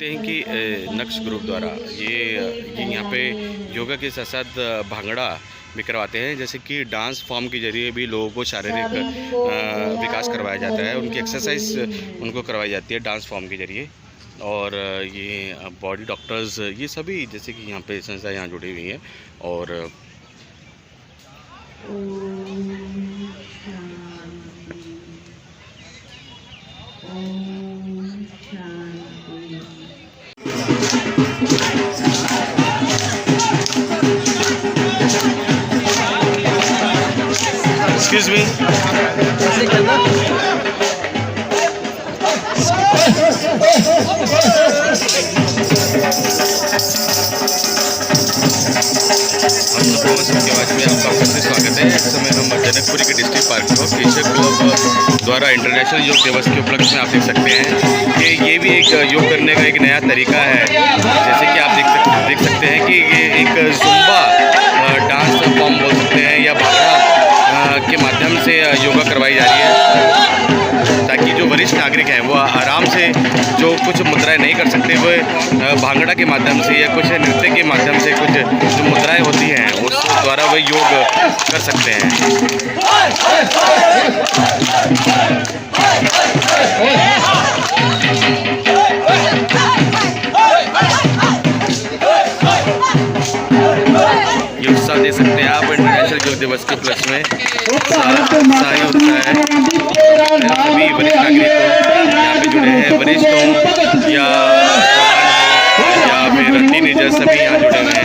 सकते हैं कि नक्श ग्रुप द्वारा ये यहाँ पे योगा के साथ साथ भांगड़ा भी करवाते हैं, जैसे कि डांस फॉर्म के जरिए भी लोगों को शारीरिक विकास करवाया जाता है, उनकी एक्सरसाइज उनको करवाई जाती है डांस फॉर्म के जरिए। और ये बॉडी डॉक्टर्स ये सभी जैसे कि यहाँ पे संस्था यहाँ जुड़ी हुई हैं। और एक्सक्यूज मी, आपका फिर से स्वागत है। इस समय हम जनकपुरी के डिस्ट्रिक्ट पार्क में केशव क्लब द्वारा इंटरनेशनल योग दिवस के उपलक्ष्य में आप देख सकते हैं कि ये भी एक योग करने का एक नया तरीका है। जैसे कि आप देख सकते हैं कि ये एक जुम्बा डांस फॉर्म बोल सकते हैं या भांगड़ा के माध्यम से योगा करवाई जा रही है, ताकि जो वरिष्ठ नागरिक हैं वो आराम से जो कुछ मुद्राएं नहीं कर सकते वो भांगड़ा के माध्यम से या कुछ नृत्य के माध्यम से कुछ जो मुद्राएं होती हैं उस द्वारा वो योग कर सकते हैं। ये उत्साह दे सकते हैं आप इंटरनेशनल योग दिवस के उपलक्ष्य में। उत्साह होता है सभी वरिष्ठ नागरिक यहाँ पे जुड़े हैं, वरिष्ठ हों या फिर टीनेजर सभी यहाँ जुड़े हुए हैं।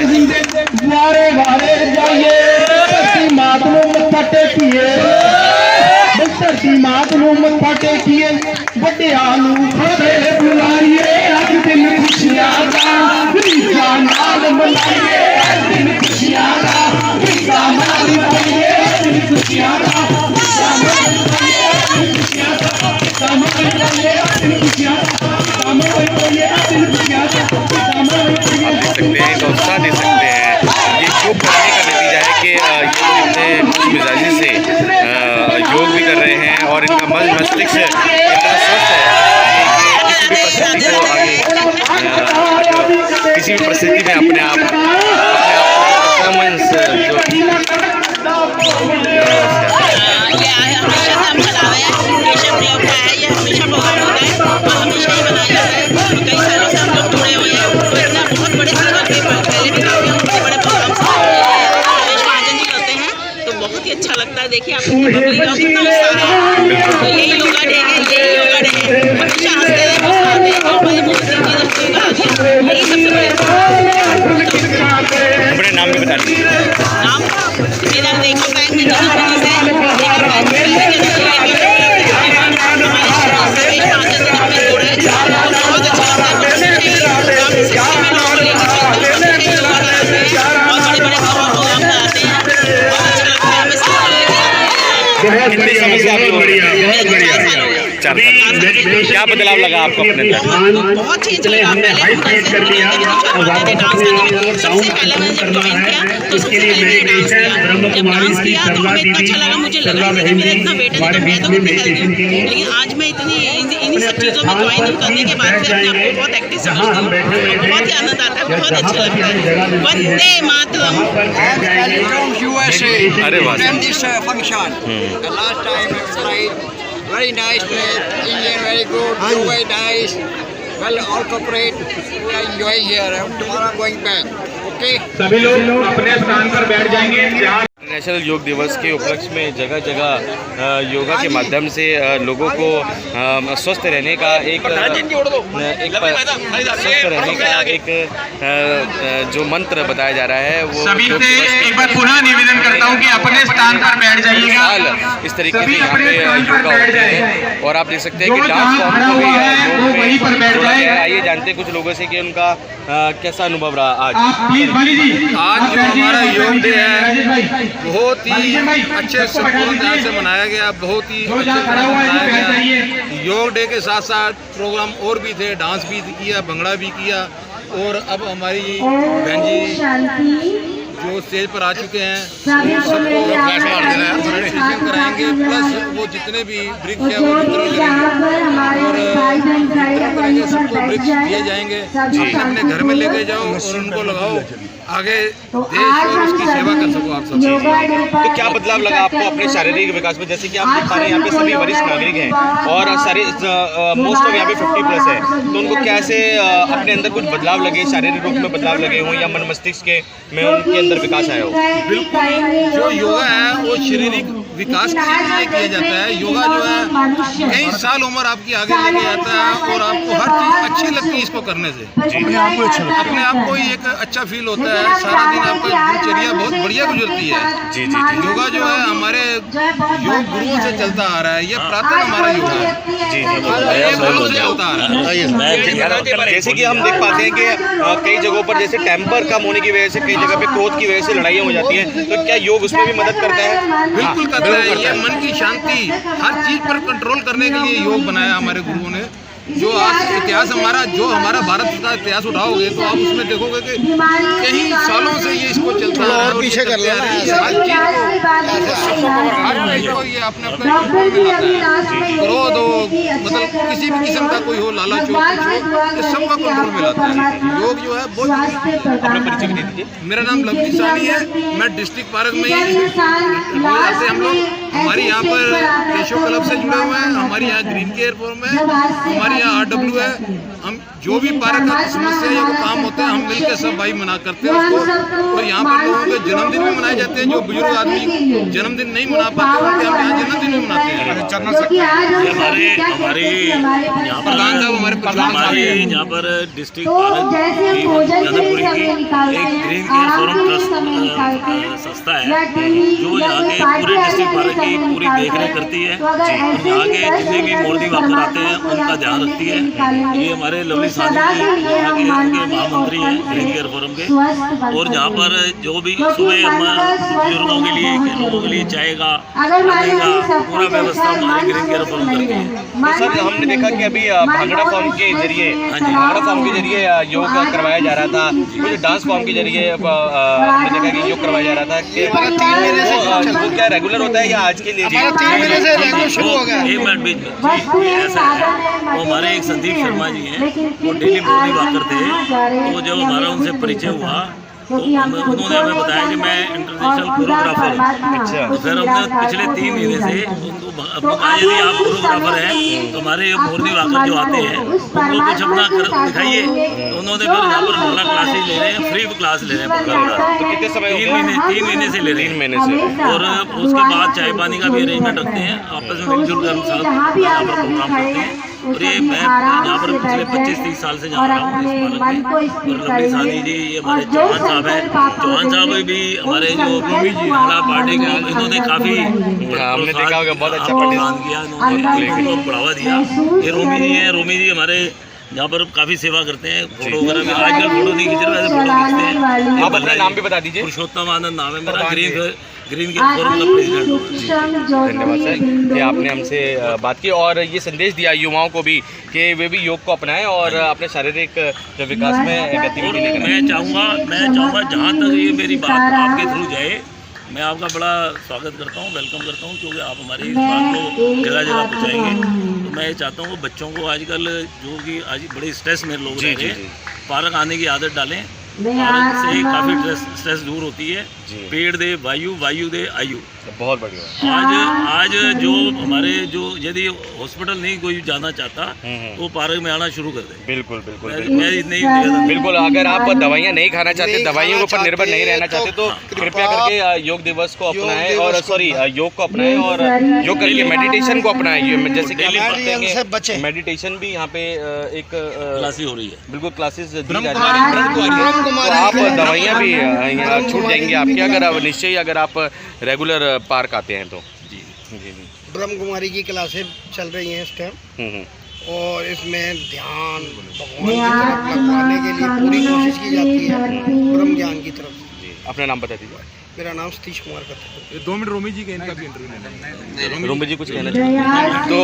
उत्साह दे सकते हैं। ये योग करने का नतीजा है कि ये लोग इतने खुशमिजाजी से योग भी कर रहे हैं और इनका मन मस्तिष्क इतना स्वस्थ है कि किसी भी परिस्थिति में अपने आप परफॉर्मेंस अच्छा लगता है। देखिए आप कितना उत्साह है, तो यही योगा डे है, यही योगा डे है। हमेशा हंसते रहे, मुस्कुराते रहे, और बड़े बहुत सी चीज़ों को योगा यही सबसे बड़े। अपने नाम भी बता दीजिए। नाम मेरा देखो बैंक में जनकपुरी से कितनी समय से आप क्या बदलाव लगा आपको अपने अंदर? बहुत चेंज लगा। पहले सबसे पहले मैंने ज्वाइन किया, उसके लिए जब डांस किया तो हमें इतना अच्छा लगा, मुझे लगा मेरा इतना वेट है तो मैं तो खुद हेल्प करूँ। लेकिन आज मैं इन्हीं सब चीज़ों में ज्वाइन करने के बाद से अपने आप को बहुत एक्टिव समझती हूँ। बहुत ही आनंद आता है, बहुत अच्छा लगता है। वंदे मातरम। अरे वाह। Last time I tried, very nice place, Indian very good, you very nice, well all corporate, we are enjoying here, tomorrow going back, okay? सभी लोग अपने स्थान पर बैठ जाएंगे। नेशनल योग दिवस के उपलक्ष्य में जगह जगह योगा के माध्यम से लोगों को स्वस्थ रहने का एक जो मंत्र बताया जा रहा है वो सभी से एक बार पुनः निवेदन करता हूं कि अपने स्थान पर बैठ जाइएगा। इस तरीके से यहाँ पे योगा होते हैं और आप देख सकते हैं कि डांस फॉर्म को भी योग में जोड़ा गया है। आइए जानते हैं कुछ लोगों से कि उनका कैसा अनुभव रहा आज। आज जो हमारा योग डे है बहुत ही अच्छे संपूर्ण से मनाया गया, बहुत ही अच्छे से मनाया गया। योग डे के साथ साथ प्रोग्राम और भी थे, डांस भी किया, भंगड़ा भी किया। और अब हमारी बहन जी जो स्टेज पर आ चुके हैं सबको रजिस्ट्रेशन कराएंगे, प्लस वो जितने भी वृक्ष है वो वितरण करेंगे और वितरण करेंगे, सबको वृक्ष दिए जाएंगे। अपने अपने घर में लेके जाओ और उनको लगाओ, आगे देश और उसकी सेवा कर सको आप सब। तो क्या बदलाव लगा आपको अपने शारीरिक विकास में? जैसे कि आप देख पा रहे हैं यहाँ पे सभी वरिष्ठ नागरिक हैं और सारे मोस्ट ऑफ यहाँ पे 50+ है, तो उनको कैसे अपने अंदर कुछ बदलाव लगे, शारीरिक रूप में बदलाव लगे हों या मन मस्तिष्क के में उनके अंदर विकास आया हो? बिल्कुल, जो योगा है वो शारीरिक विकास के लिए किया जाता है। योगा जो है कई साल उम्र आपकी आगे लेके जाता है और आपको हर चीज़ अच्छी लगती है इसको करने से, अपने आप को ही एक अच्छा फील होता है। सारा दिन आपका दिनचर्या बहुत बढ़िया गुजरती है। जी जी जी। योगा जो है हमारे योग गुरुओं से चलता आ रहा है, ये प्रातः हमारा योगा है। जी ये गुरुओं से चलता आ रहा है। जैसे कि हम देख पाते हैं कि कई जगहों पर जैसे टेम्पर कम होने की वजह से, कई जगह पे क्रोध की वजह से लड़ाइयाँ हो जाती हैं, तो क्या योग उसमें भी मदद करता है? बिल्कुल करता है। ये मन की शांति, हर चीज पर कंट्रोल करने के लिए योग बनाया हमारे गुरुओं ने। जो आज इतिहास हमारा, जो हमारा भारत का इतिहास उठाओगे तो आप उसमें देखोगे कि कई सालों से ये इसको चलता है और पीछे कर लेना है। हर चीज को ये अपने कंट्रोल में लाता है। क्रोध हो, मतलब किसी भी किस्म का कोई हो, लालच हो, कुछ हो, ये सबका कंट्रोल में लाता है। योग जो है बहुत। अपना परिचय भी दे दीजिए। मेरा नाम लवली सानी है, मैं डिस्ट्रिक्ट पार्क में रोज हम लोग हमारे यहाँ पर केशव क्लब से जुड़े हुए हैं। हमारे यहाँ ग्रीन केयर फॉर्म है, हमारे यहाँ RW है। हम जो भी पार्क का समस्या या काम होते हैं हम मिलकर सब भाई मना करते हैं उसको। और यहाँ पर लोगों के जन्मदिन भी मनाए जाते हैं। जो बुजुर्ग आदमी जन्मदिन नहीं मना पाते उनके हम यहाँ जन्मदिन भी मनाते हैं। हमारे यहाँ पर हमारे यहाँ पर डिस्ट्रिक्ट पार्क की चंद्रपुरी की एक ग्रीन केयर फोरम ट्रस्ट संस्था है जो यहाँ के पूरे डिस्ट्रिक्ट पार्क की पूरी देखरेख करती है और यहाँ के जितने भी मॉर्निंग वॉकर आते हैं उनका ध्यान रखती है। ये हमारे लवली सानी जी यहाँ के महामंत्री हैं ग्रीन केयर फोरम के। और यहाँ पर जो भी सुबह बुजुर्गों के लिए, लोगों के लिए चाय का पूरा व्यवस्था हमारे ग्रीन केयर फोरम करती है। तो सर हमने देखा कि अभी भांगड़ा फॉर्म के जरिए, भांगड़ा फॉर्म के जरिए योग करवाया जा रहा था, कुछ डांस फॉर्म के जरिए हमने देखा कि योग करवाया जा रहा था कि वो क्या रेगुलर होता है या आज के लिए? 3 महीने से रेगुलर शुरू हो गया। एक मिनट बीच में ऐसा है, वो हमारे एक संदीप शर्मा जी हैं, वो डेली मॉर्निंग वॉकर थे। तो जब हमारा उनसे परिचय हुआ तो उन्होंने हमें बताया कि मैं इंटरनेशनल कोरियोग्राफर हूँ। अच्छा। तो फिर हमने पिछले 3 महीने से उनको बताया यदि आप कोरियोग्राफर हैं तो हमारे मॉर्निंग वॉकर जो आते हैं उनको कुछ अपना दिखाइए। तो उन्होंने फिर यहाँ पर 12 क्लासेज ले रहे हैं, फ्री क्लास ले रहे हैं। तो कितने समय? 3 महीने से ले रहे हैं। 3 महीने से। और उसके बाद चाय पानी का भी अरेंजमेंट रखते हैं, आपस में मिलजुल कर साथ यहाँ पर प्रोग्राम करते हैं। और ये मैं यहाँ पर पिछले 25-30 साल से जा रहा हूँ इस पार्क में। और लवली सानी जी, ये हमारे चौहान साहब हैं, चौहान साहब भी हमारे जो महिला पार्टी के, इन्होंने काफ़ी हमने देखा होगा बहुत अच्छा प्रोत्साहन किया, इन्होंने बढ़ावा दिया। ये रोमी जी हैं, रोमी जी हमारे यहाँ पर काफ़ी सेवा करते हैं। फोटो वगैरह में आजकल फोटो नहीं खींच रहे, वैसे फोटो खींचते हैं। आप अपना नाम भी बता दीजिए। पुरुषोत्तम आनंद नाम है मेरा, ग्रीन केयर फोरम का प्रेसिडेंट हूँ। धन्यवाद सर कि आपने हमसे बात की और ये संदेश दिया युवाओं को भी कि वे भी योग को अपनाएं और अपने शारीरिक जो विकास में गतिविधि लेकर। मैं चाहूँगा जहाँ तक ये मेरी बात आपके थ्रू जाए, मैं आपका बड़ा स्वागत करता हूँ, वेलकम करता हूँ, क्योंकि आप हमारी इस बात को जगह जगह पहुँचाएंगे। तो मैं ये चाहता हूँ बच्चों को आजकल जो कि आज बड़े स्ट्रेस में लोग रह रहे हैं, पार्क आने की आदत डालें। पार्क से काफ़ी स्ट्रेस दूर होती है। पेड़ दे वायु, वायु दे आयु। बहुत बढ़िया। आज जो हमारे जो यदि हॉस्पिटल नहीं कोई जाना चाहता तो पार्क में आना शुरू कर दे। बिल्कुल बिल्कुल बिल्कुल। अगर आप दवाइयाँ नहीं खाना चाहते, दवाइयों के ऊपर निर्भर नहीं रहना चाहते तो कृपया करके योग दिवस को अपनाएं और योग को अपनाएं और योग करके मेडिटेशन को अपनाएं। जैसे कि मेडिटेशन भी यहाँ पे एक क्लासेस हो रही है, बिल्कुल क्लासेस दी जा रही है। आप दवाइयाँ भी यहाँ छूट जाएंगी आपकी अगर आप निश्चय अगर आप रेगुलर पार्क आते हैं तो। जी जी। ब्रह्म कुमारी की क्लासेस चल रही हैं इस टाइम और इसमें ध्यान भगवान की तरफ लगवाने के लिए पूरी कोशिश की जाती है, ब्रह्म ज्ञान की तरफ। जी, अपना नाम बता दीजिए। मेरा नाम सतीश कुमार खत्री। 2 मिनट रोमी जी के इनका भी इंटरव्यू लेना। रोमी जी कुछ कहना चाहते हैं तो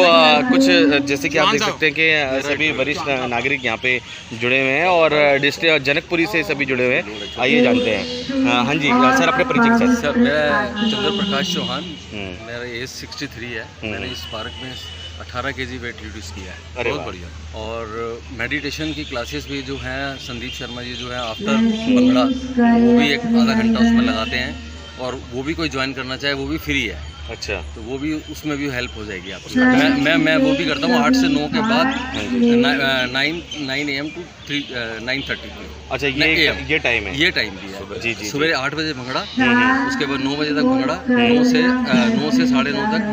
कुछ जैसे कि आप देख सकते हैं कि सभी वरिष्ठ नागरिक यहाँ पे जुड़े हुए हैं और डिस्ट्रिक्ट जनकपुरी से सभी जुड़े हुए हैं। आइए जानते हैं। हाँ जी सर, अपने परिचय के साथ। सर मैं चंद्र प्रकाश चौहान, मेरा एज 63 है। मैंने इस पार्क में 18 kg वेट रिड्यूस किया है। बहुत बढ़िया। और मेडिटेशन की क्लासेस भी जो हैं संदीप शर्मा जी जो है आफ्टर भंगड़ा वो भी 1 आधा घंटा उसमें लगाते हैं और वो भी कोई ज्वाइन करना चाहे वो भी फ्री है। अच्छा, तो वो भी उसमें भी हेल्प हो जाएगी आपको। मैं वो भी करता हूँ 8 से 9 के बाद 9 AM to 9:30। अच्छा, ये टाइम है। ये टाइम भी है। जी जी। सुबह 8 बजे भंगड़ा, उसके बाद 9 बजे तक भंगड़ा, 9 से 9:30 तक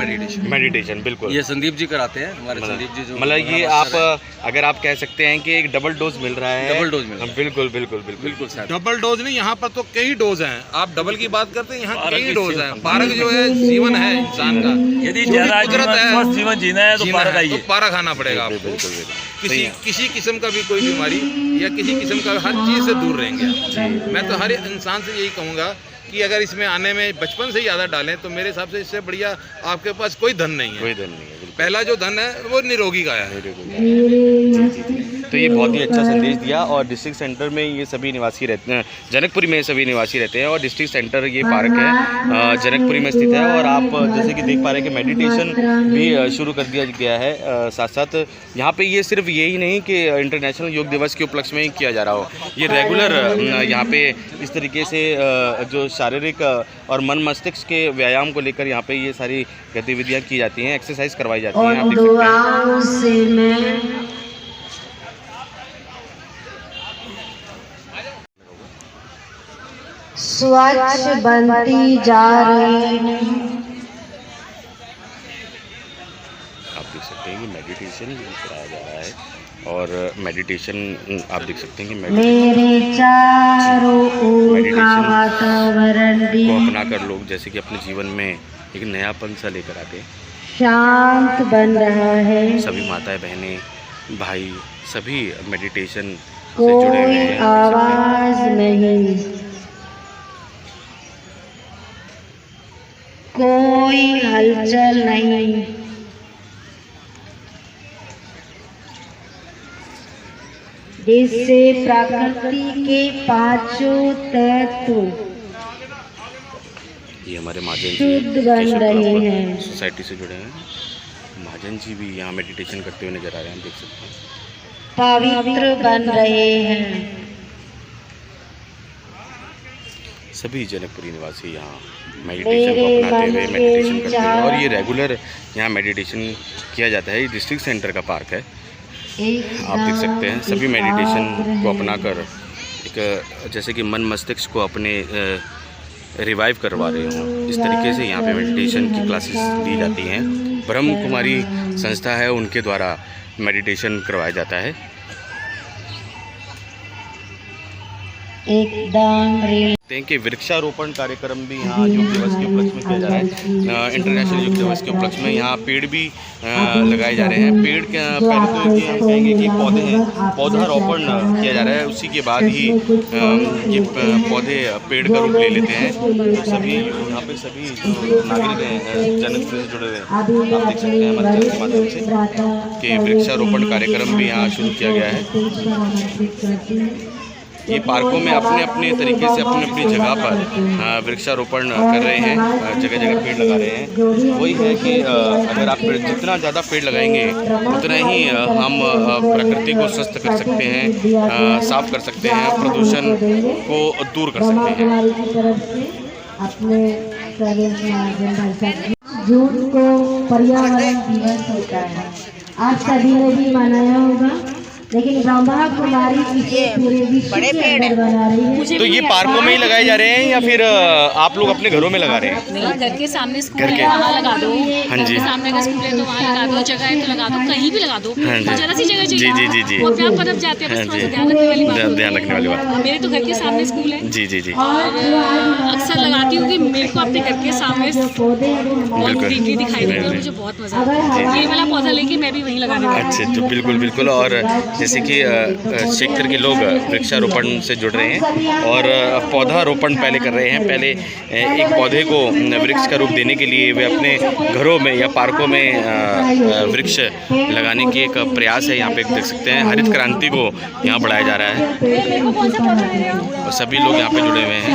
मेडिटेशन बिल्कुल ये संदीप जी कराते हैं, हमारे संदीप जी जो मतलब ये आप अगर आप कह सकते हैं कि एक डबल डोज मिल रहा है। डबल डोज मिल रहा है। बिल्कुल बिल्कुल बिल्कुल बिल्कुल सर। डबल डोज नहीं, यहाँ पर तो कई डोज हैं। आप डबल की बात करते हैं, यहाँ कई डोज हैं। पार्क जो है जीवन है इंसान का। यदि ज्यादा स्वस्थ जीवन जीना है तो पार्क आइए। तो पार्क आना पड़ेगा आपको। किसी किस्म का भी कोई बीमारी या किसी किस्म का हर चीज़ से दूर रहेंगे। मैं तो हर इंसान से यही कहूँगा कि अगर इसमें आने में बचपन से ही ज़्यादा डालें तो मेरे हिसाब से इससे बढ़िया आपके पास कोई धन नहीं है। कोई धन नहीं है। पहला जो धन है वो निरोगी का है। तो ये बहुत ही अच्छा संदेश दिया। और डिस्ट्रिक्ट सेंटर में ये सभी निवासी रहते हैं, जनकपुरी में सभी निवासी रहते हैं और डिस्ट्रिक्ट सेंटर ये पार्क है जनकपुरी में स्थित है। और आप जैसे कि देख पा रहे हैं कि मेडिटेशन भी शुरू कर दिया गया है। साथ साथ यहाँ पे ये सिर्फ यही नहीं कि इंटरनेशनल योग दिवस के उपलक्ष्य में ही किया जा रहा हो, ये रेगुलर यहाँ पे इस तरीके से जो शारीरिक और मन मस्तिष्क के व्यायाम को लेकर यहाँ पे ये सारी गतिविधियाँ की जाती हैं, एक्सरसाइज करवाई जाती हैं। आप देख सकते हैं। स्वच्छ बनती जा रही है। आप देख सकते हैं कि मेडिटेशन कराया जा रहा है और मेडिटेशन आप देख सकते हैं कि मेरे चारों ओर का वातावरण भी को अपना कर लोग जैसे कि अपने जीवन में एक नयापन सा लेकर आते हैं। शांत बन रहा है। सभी माताएं बहनें भाई सभी मेडिटेशन से जुड़े हुए हैं। कोई आवाज नहीं, कोई हलचल नहीं। जिससे प्रकृति के पांचों तत्व ये हमारे महाजन शुद्ध बन रहे हैं। सोसाइटी से जुड़े हैं। महाजन जी भी यहाँ मेडिटेशन करते हुए नजर आ रहे हैं, देख सकते हैं। पवित्र बन रहे हैं। सभी जनकपुरी निवासी यहाँ मेडिटेशन को अपनाते हुए मेडिटेशन करते हैं और ये रेगुलर यहाँ मेडिटेशन किया जाता है। ये डिस्ट्रिक्ट सेंटर का पार्क है। आप देख सकते हैं सभी मेडिटेशन को अपनाकर एक जैसे कि मन मस्तिष्क को अपने रिवाइव करवा रहे हों, इस तरीके से यहाँ पे मेडिटेशन की क्लासेस दी जाती हैं। ब्रह्म कुमारी संस्था है, उनके द्वारा मेडिटेशन करवाया जाता है। एकदम कि वृक्षारोपण कार्यक्रम भी यहाँ योग दिवस के उपलक्ष्य में किया जा रहा है। इंटरनेशनल योग दिवस के उपलक्ष्य में यहाँ पेड़ भी लगाए जा रहे हैं। पेड़ के पहले तो ये हम कहेंगे कि पौधे हैं, पौधारोपण किया जा रहा है, उसी के बाद ही ये पौधे पेड़ का रूप ले लेते हैं। तो सभी यहाँ पे सभी जो नागरिक हैं जनकपुर से जुड़े हुए हैं, आप देख सकते हैं हमारे चैनल के माध्यम से कि वृक्षारोपण कार्यक्रम भी यहाँ शुरू किया गया है। ये पार्कों में अपने अपने तरीके से अपनी अपनी जगह पर वृक्षारोपण कर रहे हैं, जगह जगह पेड़ लगा रहे हैं। वही है कि अगर आप जितना ज़्यादा पेड़ लगाएंगे उतना ही हम प्रकृति को स्वस्थ कर सकते हैं, साफ कर सकते हैं, प्रदूषण को दूर कर सकते हैं। जून को पर्यावरण दिवस होता है, आप सभी ने भी मनाया होगा, लेकिन ब्रह्मा कुमारी पूरे विश्व के अंदर बना रही है। तो ये पार्कों में ही लगाए जा रहे हैं या फिर आप लोग अपने घरों में लगा रहे हैं? नहीं, घर के सामने स्कूल है वहाँ लगा दो। हाँ जी। घर के सामने अगर स्कूल है तो वहाँ लगा दो, जगह है तो लगा दो, कहीं भी लगा दो। जरा सी जगह चाहिए। जी जी जी जी। और आप बदल जाते हैं, बस थोड़ा सा ध्यान रखने वाली बात। ध्यान रखने वाली बात। मेरे तो घर के सामने स्कूल है। जी जी जी। और अक्सर लगाती हूँ कि मेरे को अपने घर के सामने बहुत ग्रीनरी दिखाई देती है, मुझे बहुत मजा आता है। ये वाला पौधा लेके मैं भी वहीं लगाने वाली हूँ। अच्छा, जो बिल्कुल बिल्कुल। और जैसे कि क्षेत्र के लोग वृक्षारोपण से जुड़ रहे हैं और पौधारोपण पहले कर रहे हैं। पहले एक पौधे को वृक्ष का रूप देने के लिए वे अपने घरों में या पार्कों में वृक्ष लगाने की एक प्रयास है। यहाँ पे देख सकते हैं हरित क्रांति को यहाँ बढ़ाया जा रहा है और सभी लोग यहाँ पे जुड़े हुए हैं।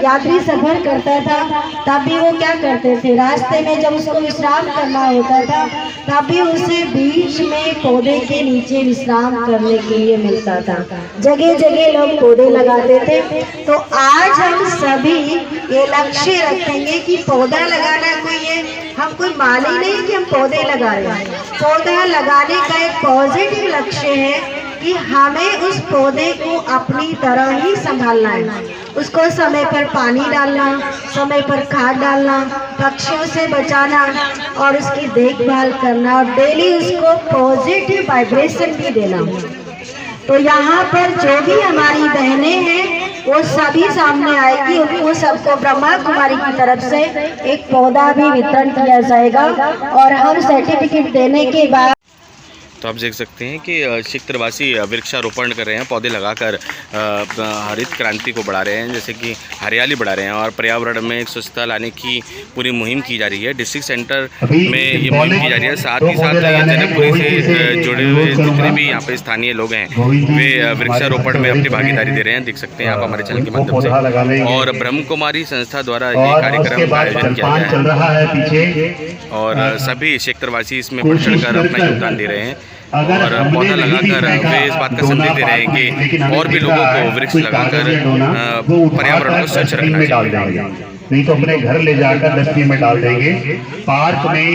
यात्री सफर करता था तब भी वो क्या करते थे, रास्ते में जब उसको विश्राम करना होता था तब भी उसे बीच में पौधे के नीचे विश्राम करने के लिए मिलता था। जगह जगह लोग पौधे लगाते थे। तो आज हम सभी ये लक्ष्य रखेंगे कि पौधा लगाना कोई ये हम कोई माली नहीं कि हम पौधे लगा रहे हैं। पौधा लगाने का एक पॉजिटिव लक्ष्य है कि हमें उस पौधे को अपनी तरह ही संभालना है। उसको समय पर पानी डालना, समय पर खाद डालना, पक्षियों से बचाना और उसकी देखभाल करना और डेली उसको पॉजिटिव वाइब्रेशन भी देना। तो यहाँ पर जो भी हमारी बहनें हैं वो सभी सामने आएगी, उनको सबको ब्रह्मा कुमारी की तरफ से एक पौधा भी वितरण किया जाएगा और हम सर्टिफिकेट देने के बाद तो आप देख सकते हैं कि क्षेत्रवासी वृक्षारोपण कर रहे हैं, पौधे लगाकर हरित क्रांति को बढ़ा रहे हैं, जैसे कि हरियाली बढ़ा रहे हैं और पर्यावरण में एक स्वच्छता लाने की पूरी मुहिम की जा रही है। डिस्ट्रिक्ट सेंटर में ये मुहिम की जा रही है। साथ ही साथ जनकपुरी से जुड़े हुए जितने भी यहाँ पे स्थानीय लोग हैं वे वृक्षारोपण में अपनी भागीदारी दे रहे हैं। देख सकते हैं आप हमारे चैनल के माध्यम से। और ब्रह्म कुमारी संस्था द्वारा ये कार्यक्रम का आयोजन किया गया है और सभी क्षेत्रवासी इसमें बढ़ चढ़कर अपना योगदान दे रहे हैं और पौधा लगाकर वे इस बात का संदेश दे रहे हैं कि और भी लोगों को वृक्ष लगाकर पर्यावरण को स्वच्छ रखना चाहिए। नहीं तो अपने घर ले जाकर डस्टबिन में डाल देंगे। पार्क में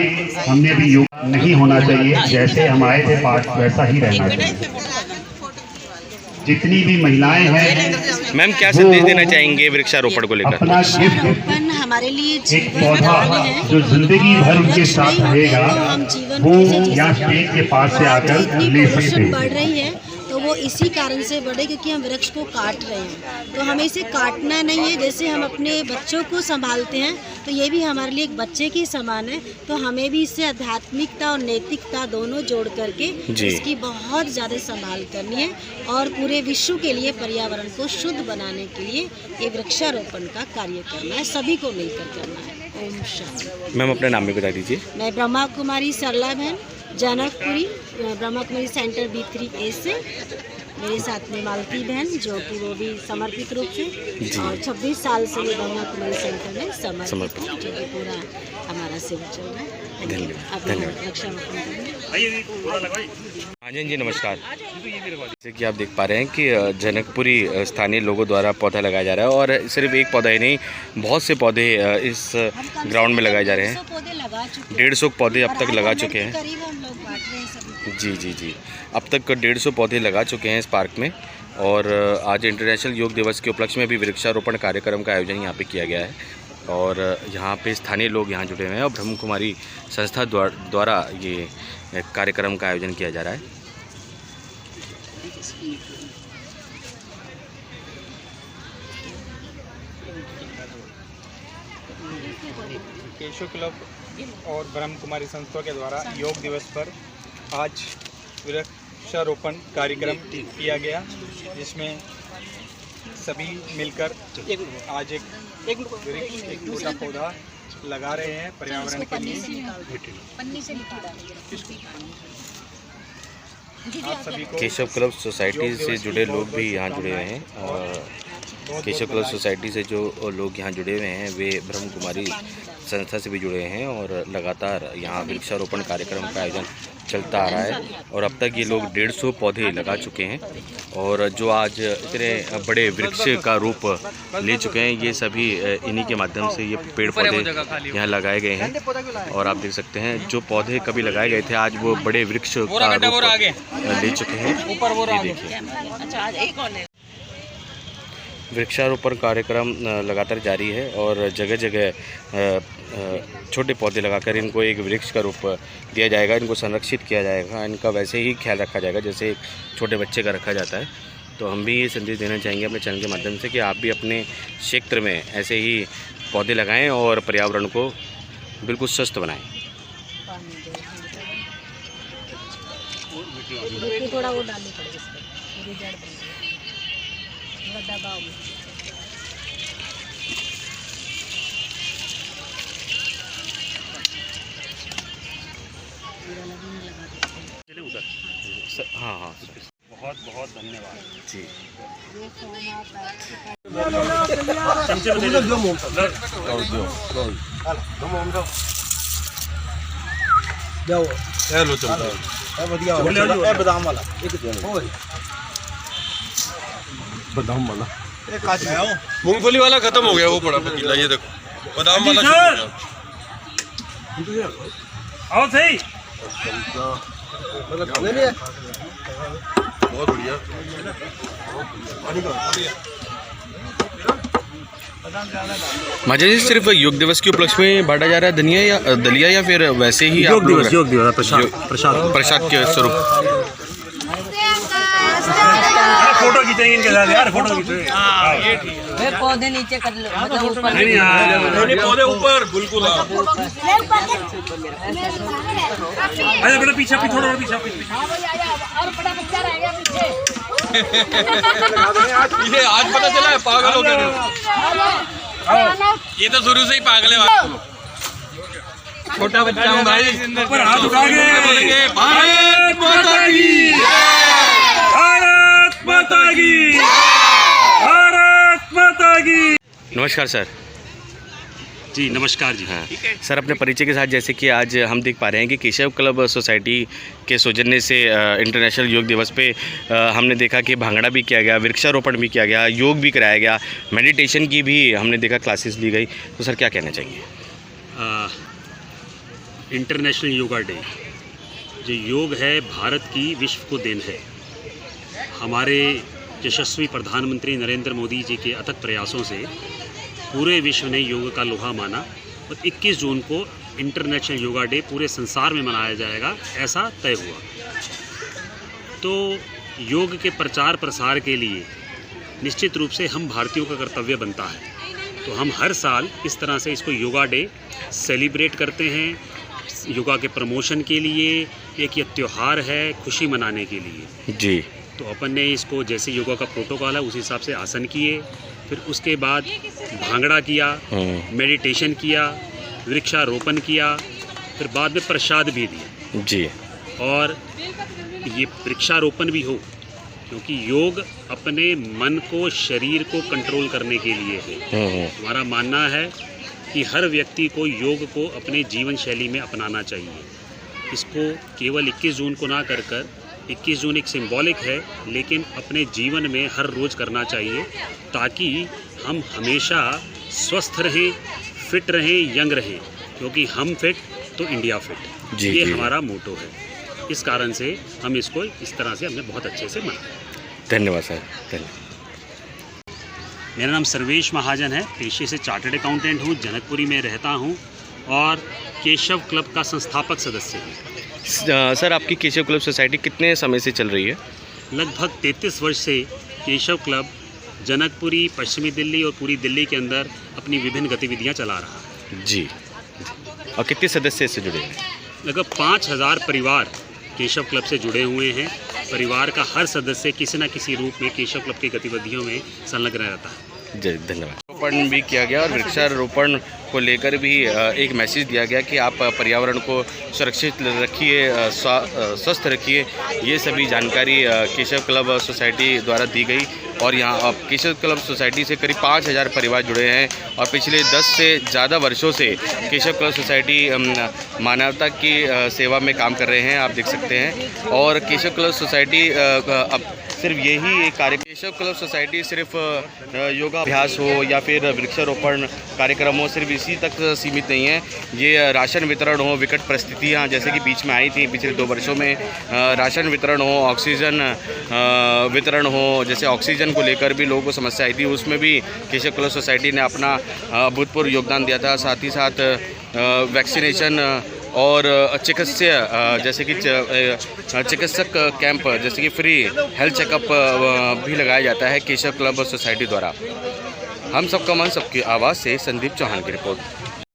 हमने भी योग नहीं होना चाहिए, जैसे हम आए थे पार्क वैसा ही रहना चाहिए। जितनी भी महिलाएं हैं मैम, क्या संदेश देना चाहेंगे वृक्षारोपण को लेकर? वृक्षारोपण हमारे लिए एक पौधा जो जिंदगी भर उनके साथ रहेगा वो यहाँ स्टेज के पास से आकर ले सकते हैं। बढ़ रही है तो वो इसी कारण से बढ़े क्योंकि हम वृक्ष को काट रहे हैं। तो हमें इसे काटना नहीं है। जैसे हम अपने बच्चों को संभालते हैं तो ये भी हमारे लिए एक बच्चे के समान है। तो हमें भी इससे आध्यात्मिकता और नैतिकता दोनों जोड़ करके इसकी बहुत ज़्यादा संभाल करनी है और पूरे विश्व के लिए पर्यावरण को शुद्ध बनाने के लिए ये वृक्षारोपण का कार्य करना है, सभी को मिलकर करना है। ओम शांति। मैम, अपना नाम भी बता दीजिए। मैं ब्रह्मा कुमारी सरला बहन, जनकपुरी ब्रह्मा कुमारी सेंटर B3A से। मेरे साथ में मालती बहन जो कि वो भी समर्पित रूप से और 26 साल से ये ब्रह्मा कुमारी सेंटर में समर्पित जो कि पूरा हमारा सेवा चल रहा है। हाँ जी नमस्कार। जैसे कि आप देख पा रहे हैं कि जनकपुरी स्थानीय लोगों द्वारा पौधा लगाया जा रहा है और सिर्फ एक पौधा ही नहीं, बहुत से पौधे इस ग्राउंड में लगाए जा रहे हैं। 150 पौधे अब तक लगा चुके हैं। जी, अब तक 150 पौधे लगा चुके हैं इस पार्क में। और आज इंटरनेशनल योग दिवस के उपलक्ष्य में भी वृक्षारोपण कार्यक्रम का आयोजन यहाँ पे किया गया है और यहाँ पे स्थानीय लोग यहाँ जुड़े हुए हैं और ब्रह्म कुमारी संस्था द्वारा ये कार्यक्रम का आयोजन किया जा रहा है। केशव क्लब और ब्रह्म कुमारी संस्था के द्वारा योग दिवस पर आज वृक्षारोपण कार्यक्रम किया गया, जिसमें सभी मिलकर आज एक छोटा पौधा लगा रहे हैं पर्यावरण के लिए। आप सभी को केशव क्लब सोसाइटी से जुड़े लोग भी यहाँ जुड़े हुए हैं और केशव क्लब सोसाइटी से जो लोग यहाँ जुड़े हुए हैं वे ब्रह्म कुमारी संस्था से भी जुड़े हैं और लगातार यहाँ वृक्षारोपण कार्यक्रम का आयोजन चलता आ रहा है और अब तक ये लोग 150 पौधे लगा चुके हैं और जो आज इतने बड़े वृक्ष का रूप ले चुके हैं ये सभी इन्हीं के माध्यम से ये पेड़ पौधे यहाँ लगाए गए हैं। और आप देख सकते हैं जो पौधे कभी लगाए गए थे आज वो बड़े वृक्ष का रूप ले चुके हैं। ये देखिए वृक्षारोपण कार्यक्रम लगातार जारी है और जगह जगह छोटे पौधे लगाकर इनको एक वृक्ष का रूप दिया जाएगा, इनको संरक्षित किया जाएगा, इनका वैसे ही ख्याल रखा जाएगा जैसे छोटे बच्चे का रखा जाता है। तो हम भी ये संदेश देना चाहेंगे अपने चैनल के माध्यम से कि आप भी अपने क्षेत्र में ऐसे ही पौधे लगाएं और पर्यावरण को बिल्कुल स्वस्थ बनाएं। मिट्टी थोड़ा वो डालनी पड़ेगी इसमें, पूरी जड़ देंगे थोड़ा दबाव में। हाँ हाँ बहुत बहुत धन्यवाद जी। बादाम वाला मूंगफली वाला खत्म हो गया, वो पड़ा पतीला, ये देखो बादाम वाला शुरू हो गया। आओ सही। बहुत बढ़िया। माजा जी, सिर्फ योग दिवस के उपलक्ष्य में बांटा जा रहा है दलिया या फिर वैसे ही योग दिवस प्रसाद के स्वरूप? फोटो खींचेंगे इनके साथ यार, फोटो खींचेंगे। हाँ ये ठीक है। पौधे नीचे कर लो, मतलब ऊपर नहीं पौधे ऊपर बिल्कुल। अरे बेटा पीछे थोड़ा पीछे। ये आज पता चला है पागल हो गए, ये तो शुरू से ही पागल है। छोटा बच्चा हूँ भाई, ऊपर हाथ उठा के बोलेंगे भारत माता की, भारत माता की, भारत माता की। नमस्कार सर। जी नमस्कार जी। हाँ सर, अपने परिचय के साथ, जैसे कि आज हम देख पा रहे हैं कि केशव क्लब सोसाइटी के सौजन्य से इंटरनेशनल योग दिवस पे हमने देखा कि भांगड़ा भी किया गया, वृक्षारोपण भी किया गया, योग भी कराया गया, मेडिटेशन की भी हमने देखा क्लासेस ली गई। तो सर क्या कहना चाहिए? इंटरनेशनल योगा डे, जो योग है भारत की विश्व को देन है। हमारे यशस्वी प्रधानमंत्री नरेंद्र मोदी जी के अथक प्रयासों से पूरे विश्व ने योग का लोहा माना और 21 जून को इंटरनेशनल योगा डे पूरे संसार में मनाया जाएगा, ऐसा तय हुआ। तो योग के प्रचार प्रसार के लिए निश्चित रूप से हम भारतीयों का कर्तव्य बनता है। तो हम हर साल इस तरह से इसको योगा डे सेलिब्रेट करते हैं, योगा के प्रमोशन के लिए। एक ये त्यौहार है खुशी मनाने के लिए जी। तो अपन ने इसको, जैसे योगा का प्रोटोकॉल है उस हिसाब से आसन किए, फिर उसके बाद भांगड़ा किया, मेडिटेशन किया, वृक्षारोपण किया, फिर बाद में प्रसाद भी दिया जी। और ये वृक्षारोपण भी हो, क्योंकि योग अपने मन को, शरीर को कंट्रोल करने के लिए है। हमारा मानना है कि हर व्यक्ति को योग को अपने जीवन शैली में अपनाना चाहिए। इसको केवल 21 जून को ना कर 21 जून एक सिंबॉलिक है, लेकिन अपने जीवन में हर रोज़ करना चाहिए, ताकि हम हमेशा स्वस्थ रहें, फिट रहें, यंग रहें, क्योंकि हम फिट तो इंडिया फिट, ये हमारा मोटो है। इस कारण से हम इसको इस तरह से हमने बहुत अच्छे से मनाया। धन्यवाद सर, धन्यवाद। मेरा नाम सर्वेश महाजन है, पेशे से चार्टर्ड अकाउंटेंट हूँ, जनकपुरी में रहता हूँ और केशव क्लब का संस्थापक सदस्य हूँ। सर, आपकी केशव क्लब सोसाइटी कितने समय से चल रही है? लगभग 33 वर्ष से केशव क्लब जनकपुरी, पश्चिमी दिल्ली और पूरी दिल्ली के अंदर अपनी विभिन्न गतिविधियां चला रहा है जी। और कितने सदस्य इससे जुड़े हैं? लगभग 5000 परिवार केशव क्लब से जुड़े हुए हैं। परिवार का हर सदस्य किसी न किसी रूप में केशव क्लब की गतिविधियों में संलग्न रहता है। जी धन्यवाद। रोपण भी किया गया और वृक्षारोपण को लेकर भी एक मैसेज दिया गया कि आप पर्यावरण को सुरक्षित रखिए, स्वस्थ रखिए। ये सभी जानकारी केशव क्लब सोसाइटी द्वारा दी गई और यहाँ केशव क्लब सोसाइटी से करीब 5000 परिवार जुड़े हैं और पिछले 10 से ज़्यादा वर्षों से केशव क्लब सोसाइटी मानवता की सेवा में काम कर रहे हैं, आप देख सकते हैं। और केशव क्लब सोसाइटी अब सिर्फ यही एक कार्य, केशव क्लब सोसाइटी सिर्फ योगाभ्यास हो या फिर वृक्षारोपण कार्यक्रम हो, सिर्फ इसी तक सीमित नहीं है। ये राशन वितरण हो, विकट परिस्थितियाँ जैसे कि बीच में आई थी पिछले 2 वर्षों में, राशन वितरण हो, ऑक्सीजन वितरण हो, जैसे ऑक्सीजन को लेकर भी लोगों को समस्या आई थी, उसमें भी केशव क्लब सोसाइटी ने अपना अभूतपूर्व योगदान दिया था। साथ ही साथ वैक्सीनेशन और चिकित्सा जैसे कि चिकित्सक कैंप जैसे कि फ्री हेल्थ चेकअप भी लगाया जाता है केशव क्लब सोसाइटी द्वारा। हम सबका मन सबकी आवाज़ से संदीप चौहान की रिपोर्ट।